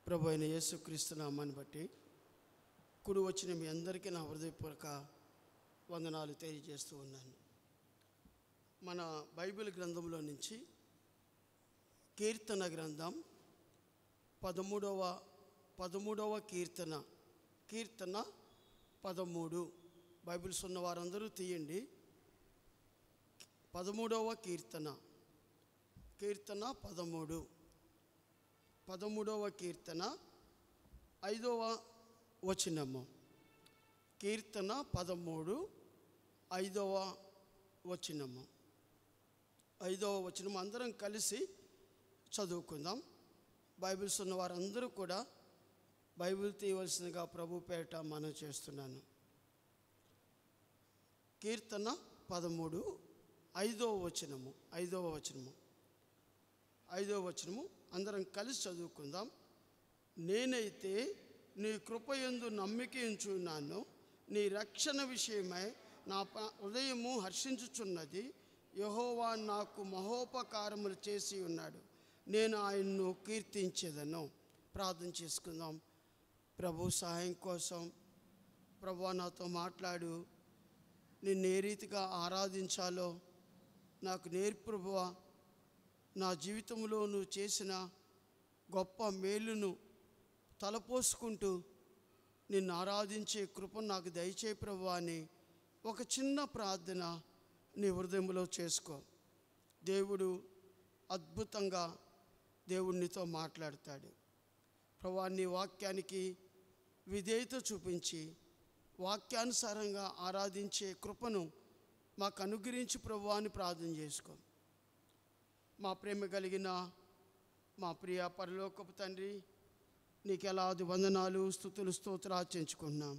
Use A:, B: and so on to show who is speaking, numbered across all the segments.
A: ప్రభు అయిన యేసుక్రీస్తు నామాన్ని బట్టి కుడి వచ్చిన మీ అందరికీ నా హృదయపూర్వక వందనాలు తెలియజేస్తూ ఉన్నాను. మన బైబిల్ గ్రంథంలో నుంచి కీర్తన గ్రంథం 13వ కీర్తన 13. బైబిల్స్ ఉన్న వారందరూ తీయండి. 13వ కీర్తన 13. 13వ కీర్తన 5వ వచనము. కీర్తన 13 5వ వచనము. 5వ వచనము అందరం కలిసి చదువుకుందాం. బైబిల్స్ ఉన్న వారందరూ కూడా బైబిల్ తీయవలసిందిగా ప్రభు పేరిట మనవి చేస్తున్నాను. కీర్తన 13 5వ వచనము. 5వ వచనము అందరం కలిసి చదువుకుందాం. నేనైతే నీ కృపయందు నమ్మిక ఉంచున్నాను, నీ రక్షణ విషయమై నా హృదయము హర్షించుచున్నది. యెహోవా నాకు మహోపకారములు చేసి ఉన్నాడు, నేను ఆయన్ను కీర్తించేదను. ప్రార్థన చేసుకుందాం. ప్రభు సహాయం కోసం ప్రభు నాతో మాట్లాడు, నిన్ను ఏ రీతిగా ఆరాధించాలో నాకు నేర్పు ప్రభువా. నా జీవితంలో నువ్వు చేసిన గొప్ప మేలును తలపోసుకుంటూ నిన్ను ఆరాధించే కృపను నాకు దయచేయి ప్రభువా అని ఒక చిన్న ప్రార్థన నీ హృదయంలో చేసుకో. దేవుడు అద్భుతంగా దేవునితో మాట్లాడతాడు. ప్రభువా, నీ వాక్యానికి విధేయత చూపించి వాక్యానుసారంగా ఆరాధించే కృపను మాకు అనుగ్రహించి ప్రభువా అని ప్రార్థన చేసుకో. మా ప్రేమ కలిగిన మా ప్రియ పరలోకపు తండ్రి, నీకు ఎలాది వందనాలు స్తుతులు స్తోత్రాలు చెంచుకుంటున్నాం.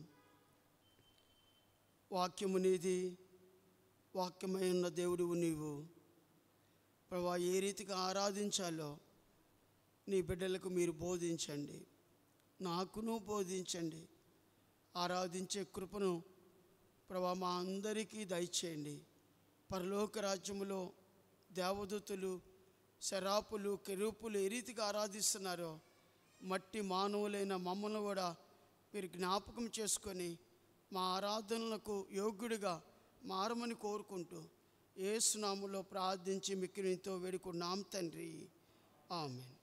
A: వాక్యము నీది, వాక్యమై ఉన్న దేవుడువు నీవు. ప్రభువా, ఏ రీతిగా ఆరాధించాలో నీ బిడ్డలకు మీరు బోధించండి, నాకును బోధించండి. ఆరాధించే కృపను ప్రభువా మా అందరికీ దయచేయండి. పరలోక రాజ్యములో దేవదూతలు, శరాపులు, కెరూపులు ఏ రీతిగా ఆరాధిస్తున్నారో మట్టి మానవులైన మమ్మల్ని కూడా మీరు జ్ఞాపకం చేసుకొని మా ఆరాధనలకు యోగ్యుడిగా మారమని కోరుకుంటూ యేసు నామములో ప్రార్థించి మిక్కిలితో వేడుకున్నాం తండ్రి, ఆమేన్.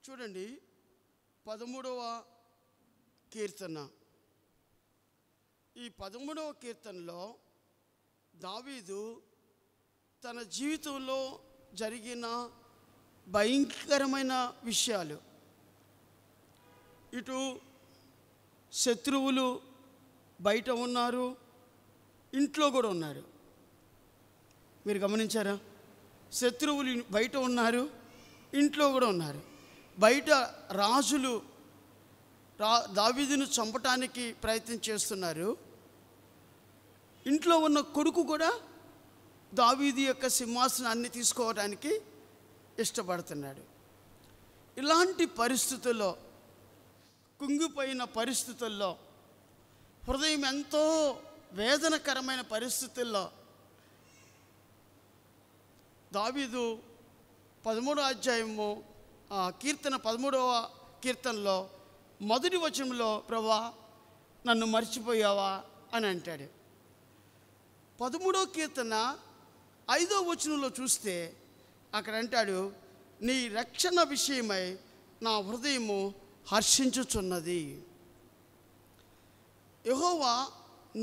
A: చూడండి, 13వ కీర్తన. ఈ 13వ కీర్తనలో దావీదు తన జీవితంలో జరిగిన భయంకరమైన విషయాలు, ఇటు శత్రువులు బయట ఉన్నారు, ఇంట్లో కూడా ఉన్నారు. మీరు గమనించారా? శత్రువులు బయట ఉన్నారు, ఇంట్లో కూడా ఉన్నారు. బయట రాజులు దావీదును చంపటానికి ప్రయత్నం చేస్తున్నారు. ఇంట్లో ఉన్న కొడుకు కూడా దావీదు యొక్క సింహాసనాన్ని తీసుకోవడానికి ఇష్టపడుతున్నాడు. ఇలాంటి పరిస్థితుల్లో, కుంగిపోయిన పరిస్థితుల్లో, హృదయం ఎంతో వేదనకరమైన పరిస్థితుల్లో దావీదు 13వ అధ్యాయము కీర్తన 13వ కీర్తనలో మొదటి వచనంలో ప్రభువా నన్ను మర్చిపోయావా అని అంటాడు. 13వ కీర్తన 5వ వచనంలో చూస్తే అక్కడ అంటాడు, నీ రక్షణ విషయమై నా హృదయము హర్షించుచున్నది. యెహోవా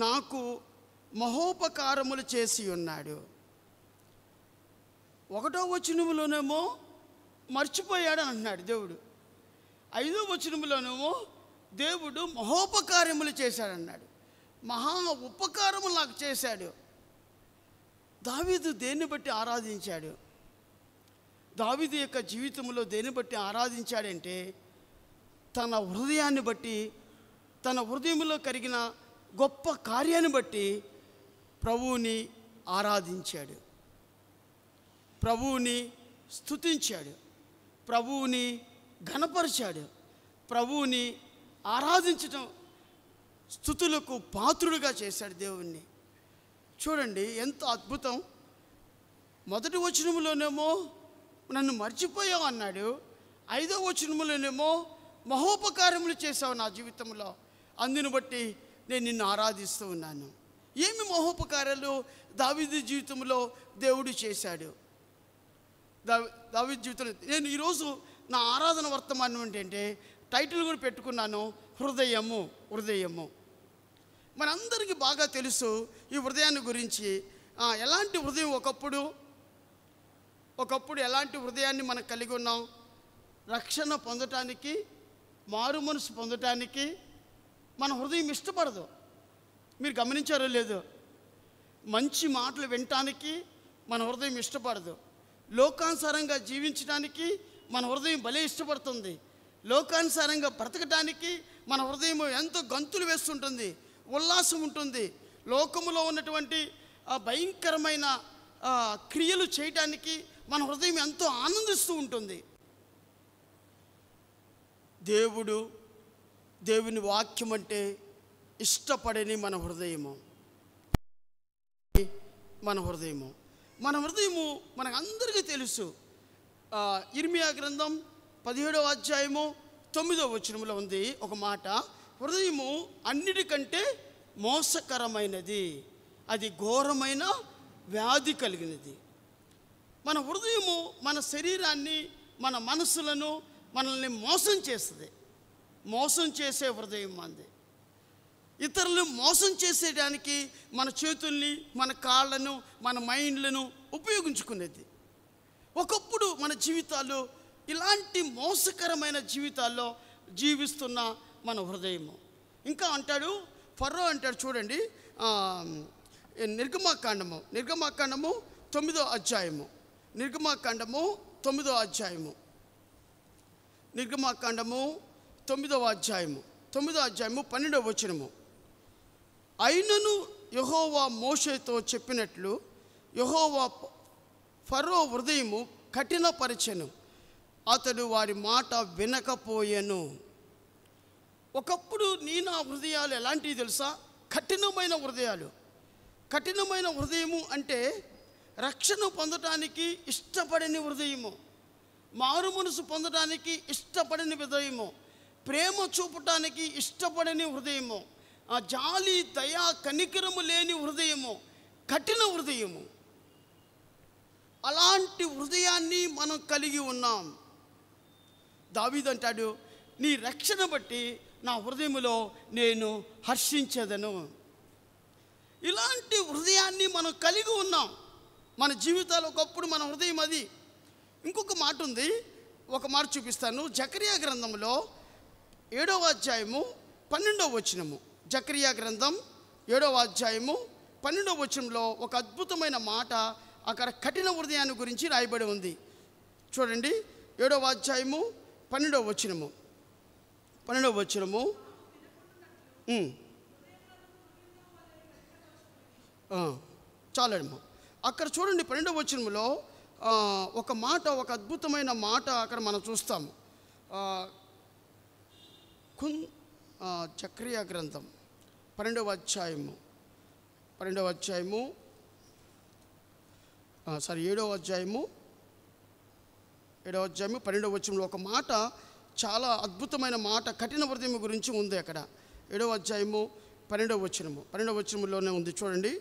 A: నాకు మహోపకారములు చేసి ఉన్నాడు. 1వ వచనములోనేమో మర్చిపోయాడు అంటున్నాడు దేవుడు. 5వ వచనములోనేమో దేవుడు మహోపకారములు చేశాడన్నాడు. మహా ఉపకారములు నాకు చేశాడు. దావీదు దేన్ని బట్టి ఆరాధించాడు? దావీదు యొక్క జీవితంలో దేన్ని బట్టి ఆరాధించాడంటే తన హృదయాన్ని బట్టి, తన హృదయంలో కలిగిన గొప్ప కార్యాన్ని బట్టి ప్రభువుని ఆరాధించాడు, ప్రభువుని స్తుతించాడు, ప్రభువుని ఘనపరిచాడు, ప్రభువుని ఆరాధించటం, స్తుతులకు పాత్రుడుగా చేశాడు దేవుణ్ణి. చూడండి ఎంత అద్భుతం. మొదటి వచనంలోనేమో నన్ను మర్చిపోయావు అన్నాడు. 5వ వచనములోనేమో మహోపకారములు చేశావు నా జీవితంలో, అందుని బట్టి నేను నిన్ను ఆరాధిస్తూ ఉన్నాను. ఏమి మహోపకారాలు దావీదు జీవితంలో దేవుడు చేశాడు? దావీదు జీవితంలో నేను ఈరోజు నా ఆరాధన వర్తమానం ఏంటంటే టైటిల్ కూడా పెట్టుకున్నాను, హృదయము. హృదయము మనందరికీ బాగా తెలుసు ఈ హృదయాన్ని గురించి. ఎలాంటి హృదయం ఒకప్పుడు ఎలాంటి హృదయాన్ని మనం కలిగి ఉన్నాం? రక్షణ పొందటానికి, మారు మనసు పొందటానికి మన హృదయం ఇష్టపడదు. మీరు గమనించారో లేదో? మంచి మాటలు వినటానికి మన హృదయం ఇష్టపడదు. లోకానుసారంగా జీవించడానికి మన హృదయం భలే ఇష్టపడుతుంది. లోకానుసారంగా బ్రతకటానికి మన హృదయం ఎంతో గంతులు వేస్తుంటుంది, ఉల్లాసం ఉంటుంది. లోకములో ఉన్నటువంటి భయంకరమైన క్రియలు చేయటానికి మన హృదయం ఎంతో ఆనందిస్తూ ఉంటుంది. దేవుని వాక్యం అంటే ఇష్టపడని మన హృదయము మనకందరికీ తెలుసు. ఇర్మియా గ్రంథం 17వ అధ్యాయము 9వ వచనంలో ఉంది ఒక మాట, హృదయము అన్నిటికంటే మోసకరమైనది, అది ఘోరమైన వ్యాధి కలిగినది. మన హృదయము మన శరీరాన్ని, మన మనసులను, మనల్ని మోసం చేస్తుంది. మోసం చేసే హృదయం మంది. ఇతరులను మోసం చేసేయడానికి మన చేతుల్ని, మన కాళ్ళను, మన మైండ్లను ఉపయోగించుకునేది. ఒకప్పుడు మన జీవితాలు ఇలాంటి మోసకరమైన జీవితాల్లో జీవిస్తున్న మన హృదయము. ఇంకా అంటాడు, ఫరో అంటాడు చూడండి, నిర్గమాకాండము 9వ అధ్యాయము, నిర్గమాకాండము 9వ అధ్యాయము 12వ వచనము. అయినను యెహోవా మోషేతో చెప్పినట్లు యెహోవా ఫరో హృదయము కఠినపరచెను, అతడు వారి మాట వినకపోయెను. ఒకప్పుడు నా హృదయాలు ఎలాంటివి తెలుసా? కఠినమైన హృదయాలు. కఠినమైన హృదయము అంటే రక్షణ పొందటానికి ఇష్టపడని హృదయము, మారు మనసు పొందటానికి ఇష్టపడని హృదయము, ప్రేమ చూపటానికి ఇష్టపడని హృదయము, జాలి దయా కనికరము లేని హృదయము, కఠిన హృదయము. అలాంటి హృదయాన్ని మనం కలిగి ఉన్నాం. దావీదు అంటాడు, నీ రక్షణ బట్టి నా హృదయములో నేను హర్షించెదను. ఇలాంటి హృదయాన్ని మనం కలిగి ఉన్నాం మన జీవితాలు. ఒకప్పుడు మన హృదయం అది. ఇంకొక మాట ఉంది, ఒక మాట చూపిస్తాను. జకరియా గ్రంథంలో 7వ అధ్యాయము 12వ వచనము. జకరియా గ్రంథం 7వ అధ్యాయము 12వ వచనంలో ఒక అద్భుతమైన మాట అక్కడ కఠిన హృదయాన్ని గురించి రాయబడి ఉంది. చూడండి, 7వ అధ్యాయము 12వ వచనము. చాలమ్మా. అక్కడ చూడండి 12వ వచనంలో ఒక మాట, ఒక అద్భుతమైన మాట అక్కడ మనం చూస్తాము. జకరియా గ్రంథం 12వ అధ్యాయము 7వ అధ్యాయము 12వ వచనంలో ఒక మాట, చాలా అద్భుతమైన మాట, కఠిన హృదయం గురించి ఉంది అక్కడ. 7వ అధ్యాయము 12వ వచనంలోనే ఉంది. చూడండి,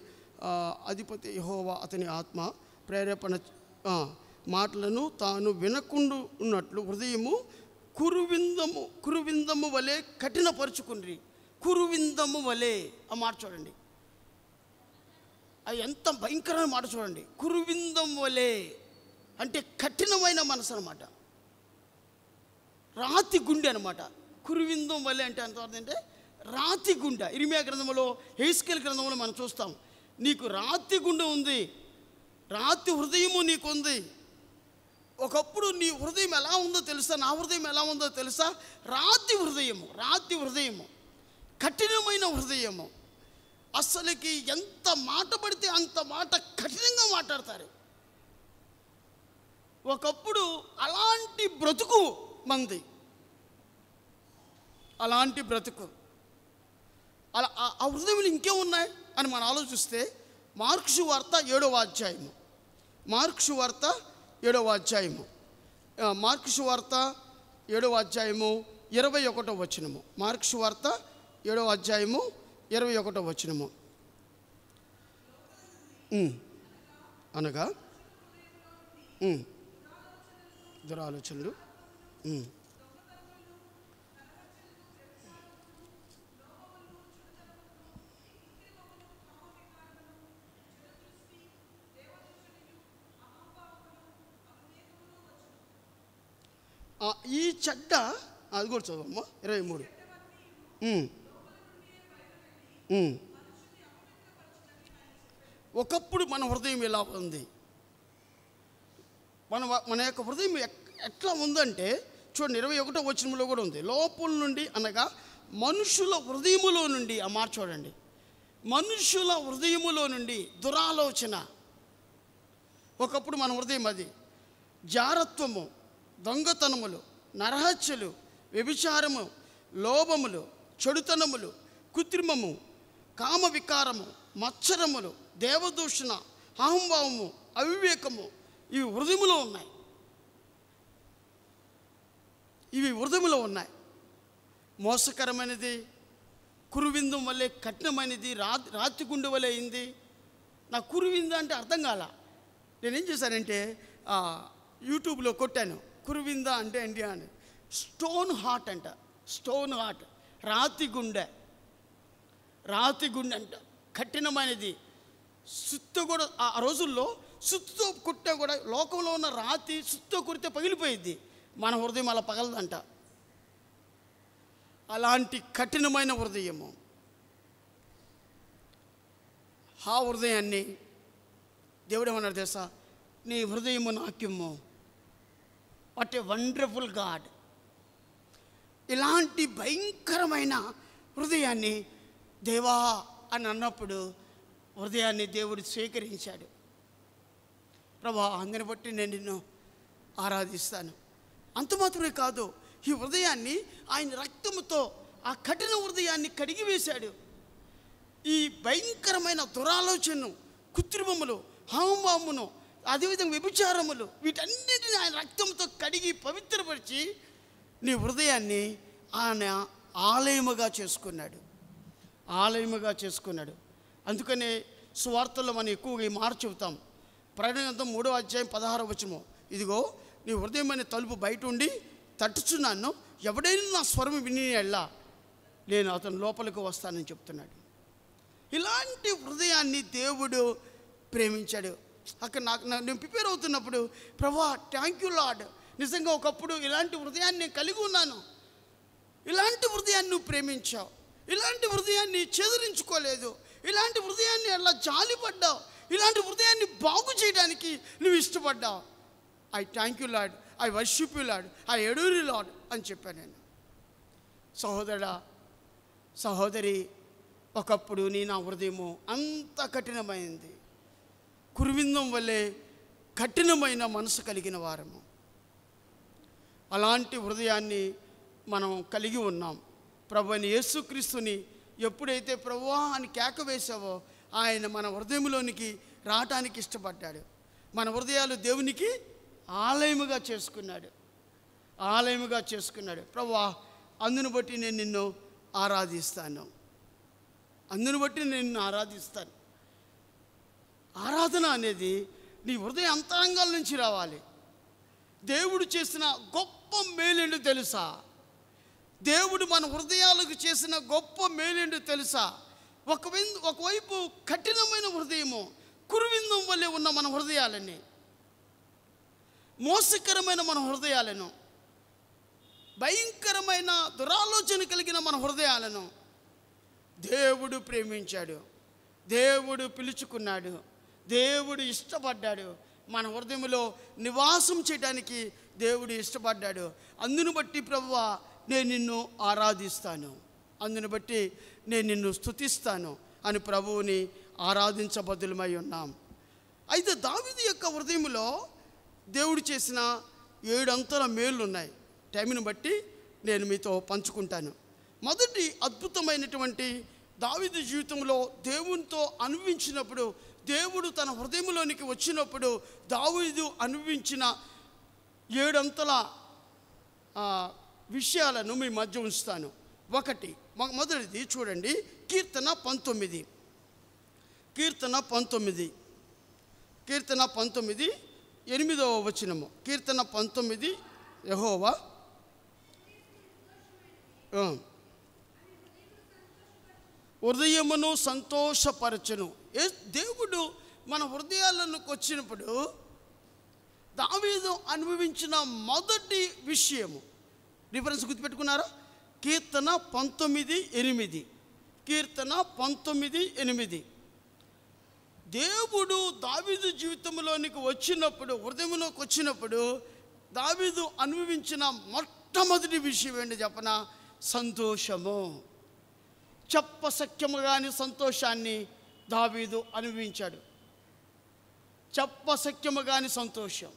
A: అధిపతి యెహోవా అతని ఆత్మ ప్రేరేపణ మాటలను తాను వినకుండా ఉన్నట్లు హృదయము కురువిందము వలె కఠినపరుచుకుండ్రి. కురువిందము వలె ఆ మాట చూడండి, అది ఎంత భయంకరమైన మాట చూడండి. కురువిందం వలె అంటే కఠినమైన మనసు అనమాట, రాతి గుండె అనమాట. కురువిందం వలె అంటే ఎంత అంటే రాతి గుండె. ఇర్మియా గ్రంథంలో, హెస్కేల్ గ్రంథంలో మనం చూస్తాం, నీకు రాతి గుండె ఉంది, రాతి హృదయము నీకుంది. ఒకప్పుడు నీ హృదయం ఎలా ఉందో తెలుసా? నా హృదయం ఎలా ఉందో తెలుసా? రాతి హృదయము, కఠినమైన హృదయము. అస్సలకి ఎంత మాట పడితే అంత మాట కఠినంగా మాట్లాడతారు. ఒకప్పుడు అలాంటి బ్రతుకు మంది, అలాంటి బ్రతుకు. అలా ఆ హృదయంలో ఇంకేమున్నాయి అని మనం ఆలోచిస్తే, మార్కు సువార్త 7వ అధ్యాయము, మార్కు సువార్త 7వ అధ్యాయము 21వ వచనము. మార్కు సువార్త 7వ అధ్యాయము 21వ వచనము. అనగా దురాలోచనలు, ఈ చెడ్డ, అది కూడా చదవమ్మా 23. ఒకప్పుడు మన హృదయం ఎలా ఉంది, మన యొక్క హృదయం ఎట్లా ఉందంటే చూడండి, 21వ వచనంలో కూడా ఉంది. లోపల నుండి అనగా మనుషుల హృదయములో నుండి, ఆ మాట చూడండి, మనుషుల హృదయములో నుండి దురాలోచన. ఒకప్పుడు మన హృదయం అది. జారత్వము, దొంగతనములు, నరహత్యలు, వ్యభిచారము, లోభములు, చెడుతనములు, కృత్రిమము, కామ వికారము, మత్సరములు, దేవదూషణ, అహంభావము, అవివేకము, ఇవి హృదయములో ఉన్నాయి. ఇవి హృదయములో ఉన్నాయి. మోసకరమైనది, కురువిందం వల్లే కఠినమైనది, రాతి గుండె వలె అయింది. నా కురువింద అంటే అర్థం కాల. నేనేం చేశానంటే యూట్యూబ్లో కొట్టాను, కురువింద అంటే ఏంటి అని. స్టోన్ హార్ట్ అంట, స్టోన్ హార్ట్, రాతి గుండె. రాతి గుండె అంట, కఠినమైనది. సుత్తో కూడా ఆ రోజుల్లో సుత్తుతో కొట్టే కూడా, లోకంలో ఉన్న రాతి సుత్తుతో కొడితే పగిలిపోయిద్ది, మన హృదయం అలా పగలదంట. అలాంటి కఠినమైన హృదయము. ఆ హృదయాన్ని దేవుడు ఏమన్నాడు తెలుసా? నీ హృదయము నాక్యము. What a wonderful God. ఇలాంటి భయంకరమైన హృదయాన్ని దేవా అని అన్నప్పుడు హృదయాన్ని దేవుడు స్వీకరించాడు. ప్రభా, అందుని బట్టి నేను నిన్ను ఆరాధిస్తాను. అంత మాత్రమే కాదు, ఈ హృదయాన్ని ఆయన రక్తముతో ఆ కఠిన హృదయాన్ని కడిగివేశాడు. ఈ భయంకరమైన దురాలోచనను, కృత్రిమములు, హావభావమును, అదేవిధంగా వ్యభిచారములు, వీటన్నిటిని ఆయన రక్తంతో కడిగి పవిత్రపరిచి నీ హృదయాన్ని ఆయన ఆలయముగా చేసుకున్నాడు. ఆలయముగా చేసుకున్నాడు. అందుకనే సువార్తల్లో మనం ఎక్కువగా ఈ మాట చెబుతాం. ప్రకటన గ్రంథం 3వ అధ్యాయం 16వ వచనం, ఇదిగో నీ హృదయం అనే తలుపు బయట ఉండి తట్టుచున్నాను, ఎవడైనా నా స్వరం విని ఎళ్ళా నేను అతను లోపలికి వస్తానని చెప్తున్నాడు. ఇలాంటి హృదయాన్ని దేవుడు ప్రేమించాడు. అక్కడ నేను ప్రిపేర్ అవుతున్నప్పుడు, ప్రభా థ్యాంక్ యూ లార్డ్, నిజంగా ఒకప్పుడు ఇలాంటి హృదయాన్ని నేను కలిగి ఉన్నాను. ఇలాంటి హృదయాన్ని నువ్వు ప్రేమించావు, ఇలాంటి హృదయాన్ని చెదిరించుకోలేదు, ఇలాంటి హృదయాన్ని అలా జాలిపడ్డావు, ఇలాంటి హృదయాన్ని బాగు చేయడానికి నువ్వు ఇష్టపడ్డావు. I thank you Lord, I worship you Lord, I adore you Lord అని చెప్పాను నేను. సహోదరా, సహోదరి, ఒకప్పుడు నా హృదయము అంత కఠినమైంది, కురువిందం వల్లే కఠినమైన మనసు కలిగిన వారము. అలాంటి హృదయాన్ని మనం కలిగి ఉన్నాం. ప్రభువైన యేసుక్రీస్తుని ఎప్పుడైతే ప్రభువా అని కేక వేశావో, ఆయన మన హృదయంలోనికి రావటానికి ఇష్టపడ్డాడు. మన హృదయాలు దేవునికి ఆలయముగా చేసుకున్నాడు. ఆలయముగా చేసుకున్నాడు. ప్రభువా, అందును బట్టి నేను నిన్ను ఆరాధిస్తాను, అందును బట్టి నేను నిన్ను ఆరాధిస్తాను. ఆరాధన అనేది నీ హృదయ అంతరంగాల నుంచి రావాలి. దేవుడు చేసిన గొప్ప మేలేండు తెలుసా? దేవుడు మన హృదయాలకు చేసిన గొప్ప మేలేండు తెలుసా? ఒకవైపు కఠినమైన హృదయము, కురువిందం వల్లే ఉన్న మన హృదయాలని, మోసకరమైన మన హృదయాలను, భయంకరమైన దురాలోచన కలిగిన మన హృదయాలను దేవుడు ప్రేమించాడు, దేవుడు పిలుచుకున్నాడు, దేవుడు ఇష్టపడ్డాడు. మన హృదయంలో నివాసం చేయడానికి దేవుడు ఇష్టపడ్డాడు. అందును బట్టి ప్రభువా నేను నిన్ను ఆరాధిస్తాను, అందును బట్టి నేను నిన్ను స్తుతిస్తాను అని ప్రభువుని ఆరాధించబద్దులమై ఉన్నాం. అయితే దావీదు యొక్క హృదయంలో దేవుడు చేసిన 7 అంతల మేళ్ళు ఉన్నాయి. టైంని బట్టి నేను మీతో పంచుకుంటాను. మొదటి అద్భుతమైనటువంటి దావీదు జీవితంలో దేవునితో అనుభవించినప్పుడు, దేవుడు తన హృదయంలోనికి వచ్చినప్పుడు దావీదు అనుభవించిన 7 అంతల విషయాలను మీ మధ్య ఉంచుతాను. ఒకటి, మొదటిది చూడండి, కీర్తన 19, కీర్తన 19, 8వ వచనము. కీర్తన 19, యెహోవా హృదయమును సంతోషపరచును. దేవుడు మన హృదయాలకు వచ్చినప్పుడు దావీదు అనుభవించిన మొదటి విషయము, రిఫరెన్స్ గుర్తుపెట్టుకున్నారా? కీర్తన 19:8, కీర్తన 19:8. దేవుడు దావీదు జీవితంలోనికి వచ్చినప్పుడు, హృదయంలోకి వచ్చినప్పుడు దావీదు అనుభవించిన మొట్టమొదటి విషయం ఏంటి చెప్పన? సంతోషము. చెప్పసఖ్యము కాని సంతోషాన్ని దావీదు అనుభవించాడు. చెప్పసఖ్యము కాని సంతోషం,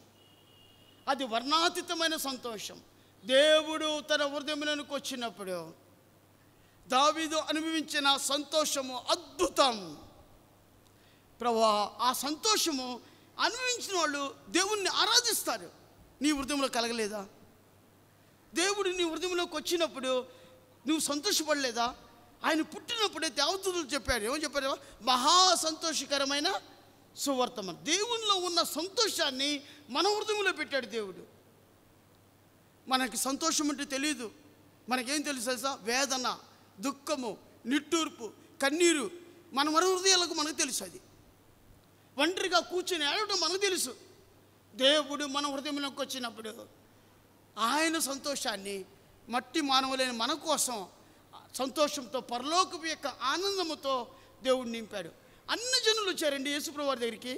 A: అది వర్ణాతీతమైన సంతోషం. దేవుడు తన హృదయంలోనికి వచ్చినప్పుడు దావీదు అనుభవించిన సంతోషము అద్భుతం. ప్రభువా, ఆ సంతోషము అనుభవించిన వాళ్ళు దేవుణ్ణి ఆరాధిస్తారు. నీ హృదయంలో కలగలేదా? దేవుడు నీ హృదయంలోకి వచ్చినప్పుడు నువ్వు సంతోషపడలేదా? ఆయన పుట్టినప్పుడే దేవదూతలు చెప్పారు, ఏమని చెప్పారు? మహా సంతోషకరమైన సువర్తమానం. దేవునిలో ఉన్న సంతోషాన్ని మన హృదయంలో పెట్టాడు దేవుడు. మనకి సంతోషం అంటే తెలియదు. మనకేం తెలుసు తెలుసా? వేదన, దుఃఖము, నిట్టూర్పు, కన్నీరు మన హృదయాలకు మనకు తెలుసు. అది ఒంటరిగా కూర్చొని ఏడవడం మనకు తెలుసు. దేవుడు మన హృదయంలోకి వచ్చినప్పుడు ఆయన సంతోషాన్ని మట్టి మానవులైన మన కోసం సంతోషంతో, పరలోకపు యొక్క ఆనందముతో దేవుడు నింపాడు. అన్ని జనులు వచ్చారండి యేసుప్రభు వారి దగ్గరికి.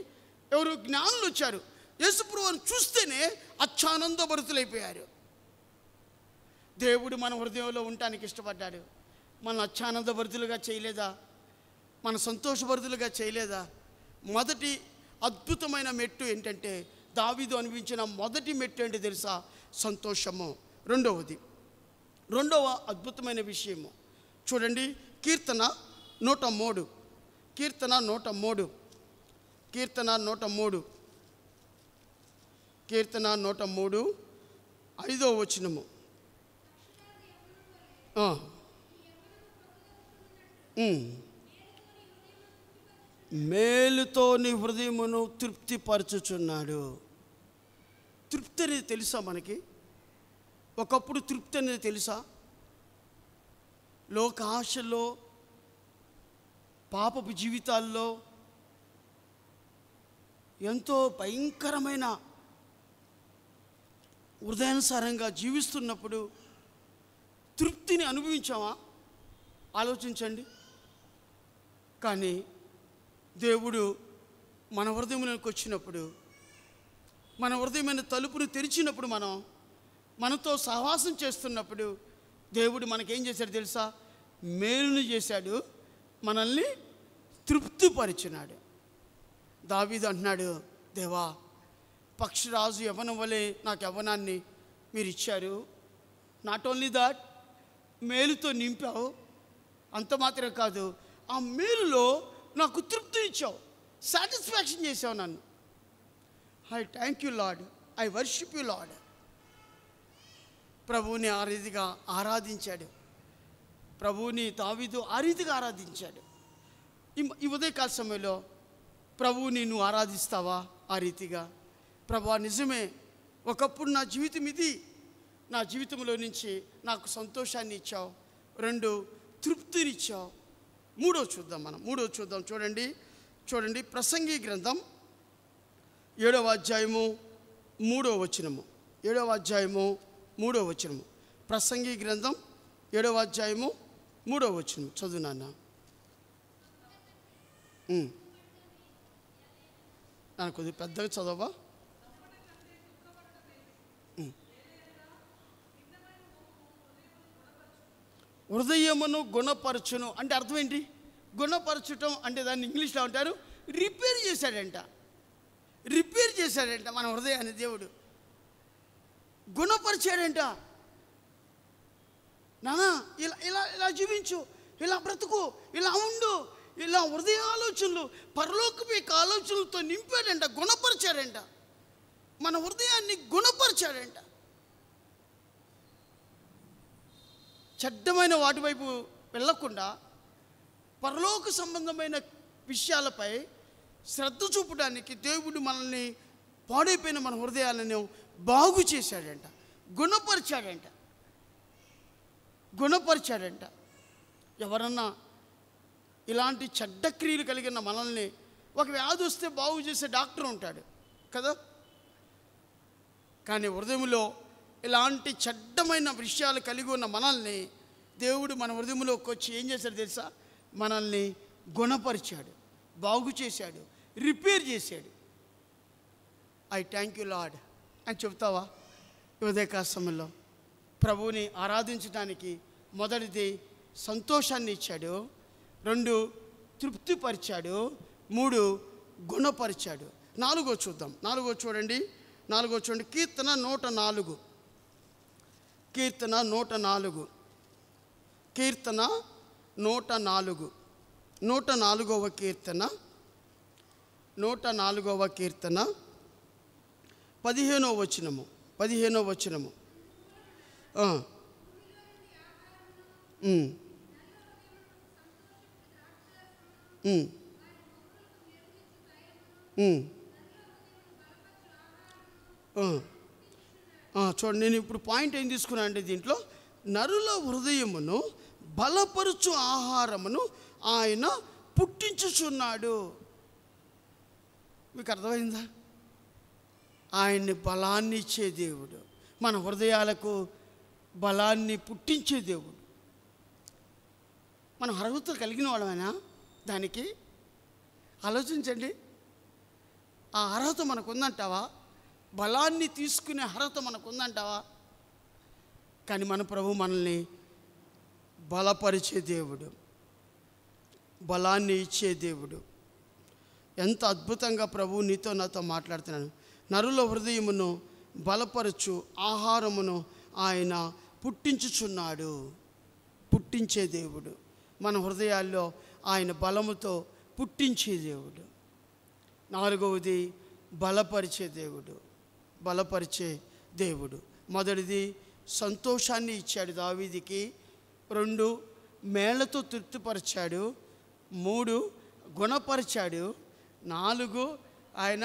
A: ఎవరు? జ్ఞానులు వచ్చారు. యేసుప్రభు వారిని చూస్తేనే అత్యానందభరితులైపోయారు. దేవుడు మన హృదయంలో ఉండటానికి ఇష్టపడ్డాడు. మన అత్యానందభరితులుగా చేయలేదా? మన సంతోషభరితులుగా చేయలేదా? మొదటి అద్భుతమైన మెట్టు ఏంటంటే, దావీదు అనిపించిన మొదటి మెట్టు ఏంటి తెలుసా? సంతోషము. రెండవ అద్భుతమైన విషయము చూడండి, కీర్తన 103, కీర్తన 103, కీర్తన 103, కీర్తన 103, 5వ వచనము. మేలుతో నీ హృదయమును తృప్తిపరచుచున్నాడు. తృప్తి అనేది తెలుసా మనకి? ఒకప్పుడు తృప్తి అనేది తెలుసా? లోక ఆశల్లో, పాపపు జీవితాల్లో ఎంతో భయంకరమైన హృదయానుసారంగా జీవిస్తున్నప్పుడు తృప్తిని అనుభవించామా? ఆలోచించండి. కానీ దేవుడు మన హృదయంలోకి వచ్చినప్పుడు, మన హృదయమైన తలుపును తెరిచినప్పుడు, మనతో సహవాసం చేస్తున్నప్పుడు దేవుడు మనకేం చేశాడు తెలుసా? మేలును చేశాడు, మనల్ని తృప్తిపరిచినాడు. దావీదు అంటున్నాడు, దేవా, పక్షిరాజు యవ్వనం వలె నాకు యవ్వనాన్ని మీరు ఇచ్చారు. నాట్ ఓన్లీ దట్, మేలుతో నింపావు. అంత మాత్రమే కాదు, ఆ మేలులో నాకు తృప్తినిచ్చావు, సాటిస్ఫాక్షన్ చేసావు నన్ను. I thank you Lord, I worship you lord. ప్రభువుని ఆ రీతిగా ఆరాధించాడు. ప్రభువుని దావీదు ఆ రీతిగా ఆరాధించాడు. ఈ ఉదయకాల సమయంలో ప్రభువుని నువ్వు ఆరాధిస్తావా ఆ రీతిగా? ప్రభువా, నిజమే, ఒకప్పుడు నా జీవితం ఇది, నా జీవితంలో నుంచి నాకు సంతోషాన్ని ఇచ్చావు. 2, తృప్తినిచ్చావు. మూడో చూద్దాం. చూడండి ప్రసంగి గ్రంథం 7వ అధ్యాయము 3వ వచనము. 7వ అధ్యాయము 3వ వచనము. ప్రసంగి గ్రంథం 7వ అధ్యాయము 3వ వచనం చదువు నాన్న. నాకు కొద్దిగా పెద్దగా చదవా? హృదయమును గుణపరచును అంటే అర్థం ఏంటి? గుణపరచటం అంటే దాన్ని ఇంగ్లీష్లో అంటారు రిపేర్ చేశాడంట. మన హృదయాన్ని దేవుడు గుణపరిచాడంట. నానా, ఇలా జీవించు, ఇలా బ్రతుకు, ఇలా ఉండు, ఇలా హృదయ ఆలోచనలు, పరలోకపు యొక్క ఆలోచనలతో నింపాడంట, గుణపరిచాడంట. మన హృదయాన్ని గుణపరిచాడంట. చెడ్డమైన వాటి వైపు వెళ్ళకుండా పరలోక సంబంధమైన విషయాలపై శ్రద్ధ చూపడానికి దేవుడు మనల్ని పాడైపోయిన మన హృదయాలను బాగు చేశాడంట, గుణపరిచాడంట. ఎవరన్నా ఇలాంటి చెడ్డ క్రియలు కలిగిన మనల్ని, ఒక వ్యాధి వస్తే బాగు చేసే డాక్టర్ ఉంటాడు కదా, కానీ హృదయంలో ఇలాంటి చెడ్డమైన విషయాలు కలిగి ఉన్న మనల్ని దేవుడు మన హృదయంలోకి వచ్చి ఏం చేశాడు తెలుసా? మనల్ని గుణపరిచాడు, బాగు చేశాడు, రిపేర్ చేశాడు. ఐ థ్యాంక్ యూ లార్డ్ అని చెప్తావా? ఉదయకాల సమయంలో ప్రభువుని ఆరాధించడానికి మొదటిది సంతోషాన్ని ఇచ్చాడు, 2 తృప్తిపరిచాడు, 3 గుణపరిచాడు. 4 చూద్దాం. 4 చూడండి. కీర్తన 104. కీర్తన 104. 104వ కీర్తన 15వ వచనము. చూడండి, నేను ఇప్పుడు పాయింట్ ఏం తీసుకున్నాను అంటే దీంట్లో నరుల హృదయమును బలపరుచు ఆహారమును ఆయన పుట్టించుచున్నాడు. మీకు అర్థమైందా? ఆయన్ని బలాన్ని ఇచ్చే దేవుడు, మన హృదయాలకు బలాన్ని పుట్టించే దేవుడు. మనం అర్హత కలిగిన వాళ్ళమైనా దానికి ఆలోచించండి. ఆ అర్హత మనకుందంటావా? బలాన్ని తీసుకునే అర్హత మనకుందంటావా? కానీ మన ప్రభు మనల్ని బలపరిచే దేవుడు, బలాన్ని ఇచ్చే దేవుడు. ఎంత అద్భుతంగా ప్రభు నీతో నాతో మాట్లాడుతున్నాను. నరుల హృదయమును బలపరచు ఆహారమును ఆయన పుట్టించుచున్నాడు. పుట్టించే దేవుడు, మన హృదయాల్లో ఆయన బలముతో పుట్టించే దేవుడు. 4వది బలపరిచే దేవుడు. మొదటిది సంతోషాన్ని ఇచ్చాడు దావీదుకి, 2 మేళ్లతో తృప్తిపరిచాడు, 3 గుణపరిచాడు, 4 ఆయన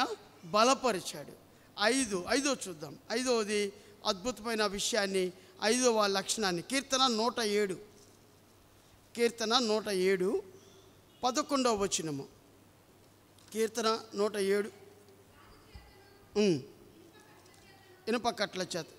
A: బలపరిచాడు. 5 చూద్దాం. 5వది అద్భుతమైన విషయాన్ని, 5వ లక్షణాన్ని కీర్తన 107. 11వ వచనము. కీర్తన 107. ఇనుప కట్ల చేత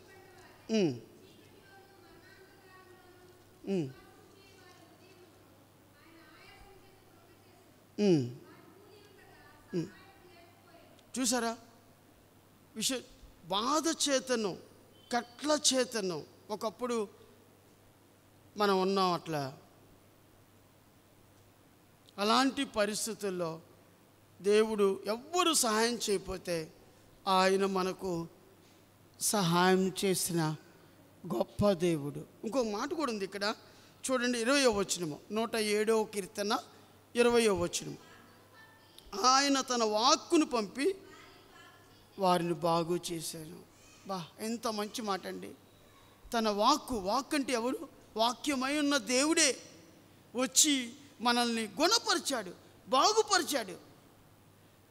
A: చూసారా? బాధ చేతను, కట్ల చేతను ఒకప్పుడు మనం ఉన్నాం. అలాంటి పరిస్థితుల్లో దేవుడు ఎవ్వరు సహాయం చేయకపోతే ఆయన మనకు సహాయం చేసిన గొప్ప దేవుడు. ఇంకో మాట కూడా ఉంది ఇక్కడ చూడండి, 20వ వచనము. 107వ కీర్తన 20వ వచనము. ఆయన తన వాక్కును పంపి వారిని బాగు చేశాను. ఎంత మంచి మాట అండి. తన వాక్కు అంటే ఎవరు? వాక్యమై ఉన్న దేవుడే వచ్చి మనల్ని గుణపరిచాడు,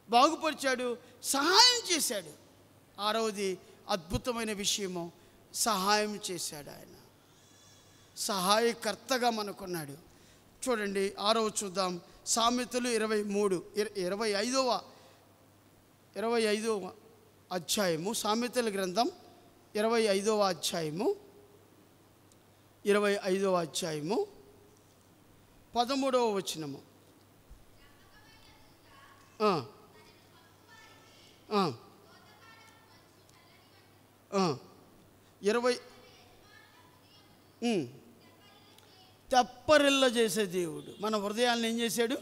A: బాగుపరిచాడు, సహాయం చేశాడు. 6వది అద్భుతమైన విషయము, సహాయం చేశాడు. ఆయన సహాయకర్తగా మనకున్నాడు. చూడండి 6వ చూద్దాం. సామెతలు 25వ అధ్యాయము. సామెతల గ్రంథం 25వ అధ్యాయము 13వ వచనము. 20 తెప్పరిల్ల చేసే దేవుడు మన హృదయాలను ఏం చేశాడు?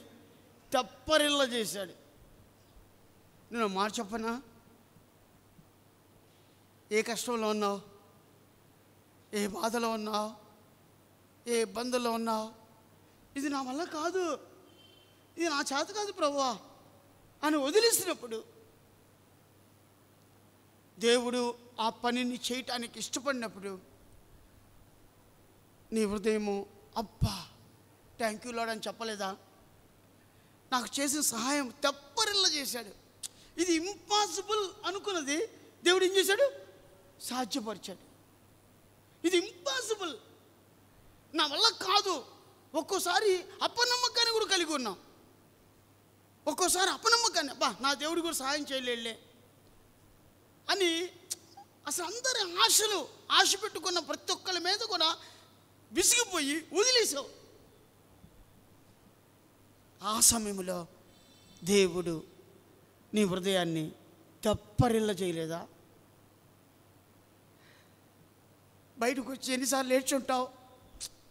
A: తెప్పరిల్ల చేశాడు. నేను మాట చెప్పనా? ఏ కష్టంలో ఉన్నావు, ఏ బాధలో ఉన్నావు, ఏ ఇబ్బందుల్లో ఉన్నావు, ఇది నా వల్ల కాదు, ఇది నా చేత కాదు ప్రభువా అని వదిలేసినప్పుడు దేవుడు ఆ పనిని చేయటానికి ఇష్టపడినప్పుడు నీ హృదయము అబ్బా థ్యాంక్ యూ లార్డ్ అని చెప్పలేదా? నాకు చేసిన సహాయం తెప్పరిల్ల చేశాడు. ఇది ఇంపాసిబుల్ అనుకున్నది దేవుడు ఏం చేశాడు? సాధ్యపరిచాడు. ఇది ఇంపాసిబుల్, నా వల్ల కాదు. ఒక్కోసారి అపనమ్మకాన్ని కూడా కలిగి ఉన్నాం. ఒక్కోసారి అపనమ్మకాన్ని, అబ్బా నా దేవుడు కూడా సహాయం చేయలేలే అని అసలు అందరి ఆశ పెట్టుకున్న ప్రతి ఒక్కరి మీద కూడా విసిగిపోయి వదిలేసావు. ఆ సమయంలో దేవుడు నీ హృదయాన్ని తెప్పరిల్ల చేయలేదా? బయటకు వచ్చి ఎన్నిసార్లు ఏడ్చుంటావు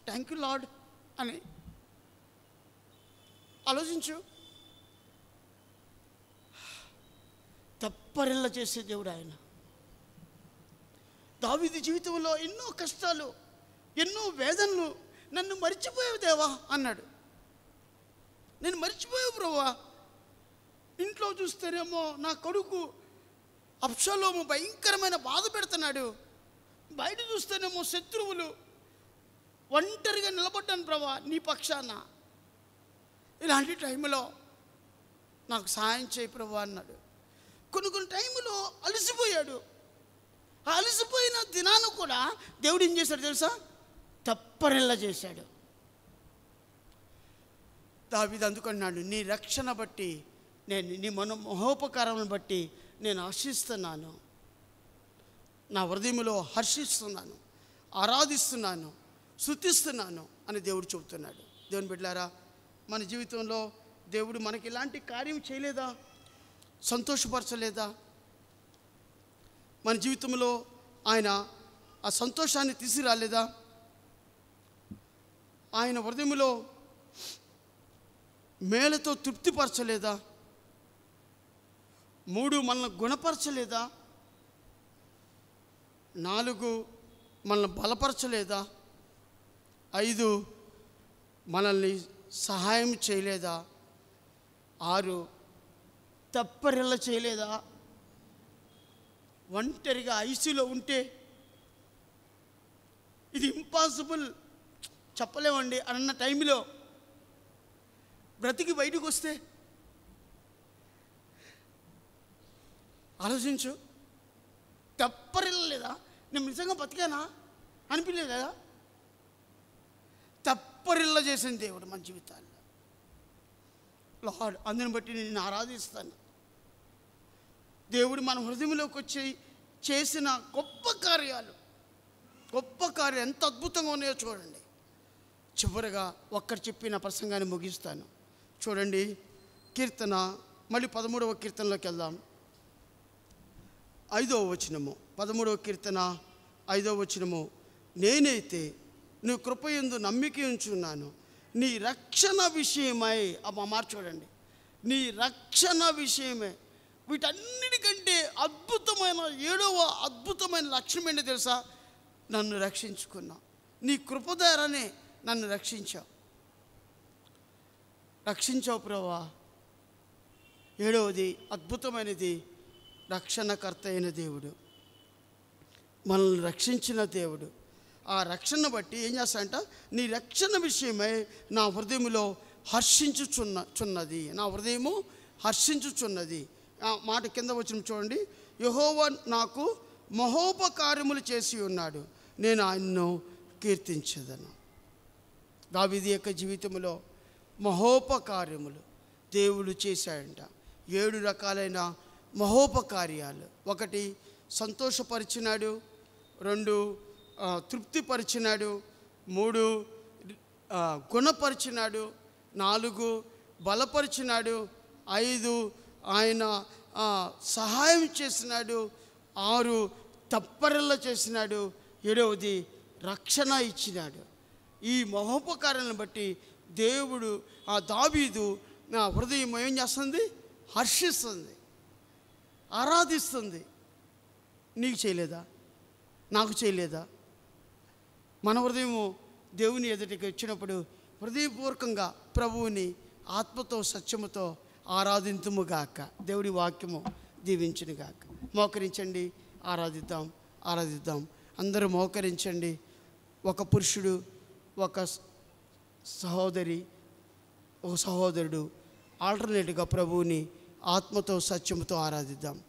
A: థ్యాంక్ యూ లార్డ్ అని ఆలోచించు. తెప్పరిల్ల చేసే దేవుడు ఆయన. దావీదు జీవితంలో ఎన్నో కష్టాలు, ఎన్నో వేదనలు. నన్ను మర్చిపోయావు దేవా అన్నాడు. నేను మర్చిపోయావు ప్రభువా. ఇంట్లో చూస్తేనేమో నా కొడుకు అబ్షాలోము భయంకరమైన బాధ పెడుతున్నాడు, బయట చూస్తేనేమో శత్రువులు. ఒంటరిగా నిలబడ్డాను ప్రభువా నీ పక్షాన. ఇలాంటి టైంలో నాకు సహాయం చేయి ప్రభువా అన్నాడు. కొన్ని టైంలో అలసిపోయాడు. ఆ అలసిపోయిన దినాన్ని కూడా దేవుడు ఏం చేశాడు తెలుసా? తెప్పరిల్ల చేశాడు. దావీదు అందుకున్నాడు, నీ రక్షణ బట్టి నేను, నీ మహోపకారాలను బట్టి నేను హర్షిస్తున్నాను, నా హృదయంలో హర్షిస్తున్నాను, ఆరాధిస్తున్నాను, స్తుతిస్తున్నాను అని దేవుడు చెబుతున్నాడు. దేవుని బిడ్డలారా, మన జీవితంలో దేవుడు మనకి ఇలాంటి కార్యం చేయలేదా? సంతోషపరచలేదా? మన జీవితంలో ఆయన ఆ సంతోషాన్ని తీసుకురాలేదా? ఆయన హృదయంలో మేలుతో తృప్తిపరచలేదా? 3 మనల్ని గుణపరచలేదా? 4 మనల్ని బలపరచలేదా? 5 మనల్ని సహాయం చేయలేదా? 6 తెప్పరిల్ల చేయలేదా? ఒంటరిగా ఐసీలో ఉంటే ఇది ఇంపాసిబుల్ చెప్పలేమండి అన్న టైంలో బ్రతికి బయటకు వస్తే ఆలోచించు. తెప్పరిల్లలేదా? నేను నిజంగా బతికానా అనిపించలేదా? తెప్పరిల్ల చేసిన దేవుడు మన జీవితాల్లో. లార్డ్, అందుని బట్టి నేను ఆరాధిస్తాను. దేవుడు మన హృదయంలోకి వచ్చి చేసిన గొప్ప కార్యాలు ఎంత అద్భుతంగా ఉన్నాయో చూడండి. చివరిగా ఒక్కరు చెప్పి నా ప్రసంగాన్ని ముగిస్తాను. చూడండి, కీర్తన మళ్ళీ 13వ కీర్తనలోకి వెళ్దాం. 5వ వచనము, 13వ కీర్తన 5వ వచనము. నేనైతే నీ కృపయందు నమ్మిక ఉంచున్నాను, నీ రక్షణ విషయమై. ఆ మాట చూడండి, నీ రక్షణ విషయమే. వీటన్నిటికంటే అద్భుతమైన 7వ అద్భుతమైన లక్ష్యం ఏంటో తెలుసా? నన్ను రక్షించుకున్నా. నీ కృప ద్వారానే నన్ను రక్షించావు ప్రభువా. 7వది అద్భుతమైనది, రక్షణకర్త అయిన దేవుడు, మనల్ని రక్షించిన దేవుడు. ఆ రక్షణ బట్టి ఏం చేస్తాడంట? నీ రక్షణ విషయమై నా హృదయంలో హర్షించుచున్నది, నా హృదయము హర్షించుచున్నది. మాట కింద వచ్చిన చూడండి, యెహోవా నాకు మహోపకార్యములు చేసి ఉన్నాడు, నేను ఆయన్ను కీర్తించదను. దావీదు యొక్క జీవితంలో మహోపకార్యములు దేవుడు చేశాడంట. 7 రకాలైన మహోపకార్యాలు. 1 సంతోషపరిచినాడు, 2 తృప్తిపరిచినాడు, 3 గుణపరిచినాడు, 4 బలపరిచినాడు, 5 ఆయన సహాయం చేసినాడు, 6 తప్పరల్ల చేసినాడు, 7వది రక్షణ ఇచ్చినాడు. ఈ మహోపకారాలను బట్టి దేవుడు, ఆ దావీదు నా హృదయం ఏం చేస్తుంది? హర్షిస్తుంది, ఆరాధిస్తుంది. నీకు చేయలేదా? నాకు చేయలేదా? మన హృదయము దేవుని ఎదుటికి వచ్చినప్పుడు హృదయపూర్వకంగా ప్రభువుని ఆత్మతో సత్యముతో ఆరాధింతుముగాక. దేవుడి వాక్యము దీవించునుగాక. మోకరించండి, ఆరాధిద్దాం. అందరూ మోకరించండి. ఒక పురుషుడు ఒక సహోదరి, ఒక సహోదరుడు ఆల్టర్నేట్గా ప్రభువుని ఆత్మతో సత్యముతో ఆరాధిద్దాం.